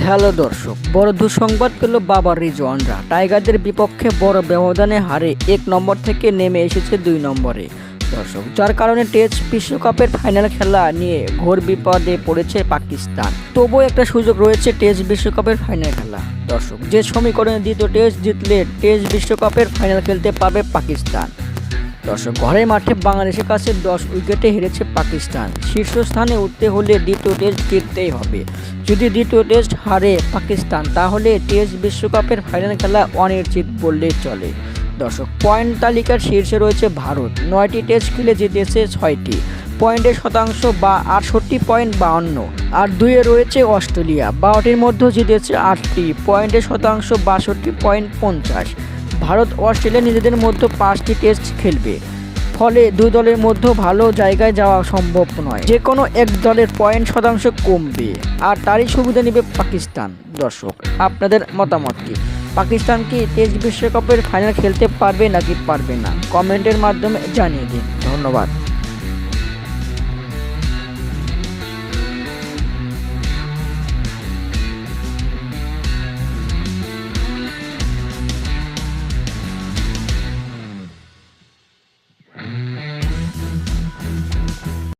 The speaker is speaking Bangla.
হ্যালো দর্শক, বড় দুঃসংবাদ পেল বাবার রিজওয়ানরা। টাইগারদের বিপক্ষে বড় ব্যবধানে হারে 1 নম্বর থেকে নেমে এসেছে 2 নম্বরে দর্শক, যার কারণে টেস্ট বিশ্বকাপের ফাইনাল খেলা নিয়ে ঘোর বিপদে পড়েছে পাকিস্তান। তবুও একটা সুযোগ রয়েছে টেস্ট বিশ্বকাপের ফাইনাল খেলা দর্শক, যে সমীকরণে দ্বিতীয় টেস্ট জিতলে টেস্ট বিশ্বকাপের ফাইনাল খেলতে পারবে পাকিস্তান। দর্শক, ঘরের মাঠে বাংলাদেশের কাছে 10 উইকেটে হেরেছে পাকিস্তান। শীর্ষস্থানে উঠতে হলে দ্বিতীয় টেস্ট জিততেই হবে। যদি দ্বিতীয় টেস্ট হারে পাকিস্তান, তাহলে টেস্ট বিশ্বকাপের ফাইনাল খেলা অনিশ্চিত বললেই চলে দর্শক। পয়েন্ট তালিকার শীর্ষে রয়েছে ভারত, 9টি টেস্ট খেলে জিতেছে 6টি, পয়েন্টের শতাংশ বা 68.52। আর 2-এ রয়েছে অস্ট্রেলিয়া, 12টির মধ্যে জিতেছে 8টি, পয়েন্টের শতাংশ 62.50। ভারত অস্ট্রেলিয়া নিজেদের মধ্যে 5টি টেস্ট খেলবে, ফলে দুই দলের মধ্যে ভালো জায়গায় যাওয়া সম্ভব নয়। যে কোনো এক দলের পয়েন্ট শতাংশ কমবে, আর তারই সুবিধা নেবে পাকিস্তান। দর্শক, আপনাদের মতামত কি? পাকিস্তান কি টেস্ট বিশ্বকাপের ফাইনাল খেলতে পারবে নাকি পারবে না? কমেন্টের মাধ্যমে জানিয়ে দিন। ধন্যবাদ।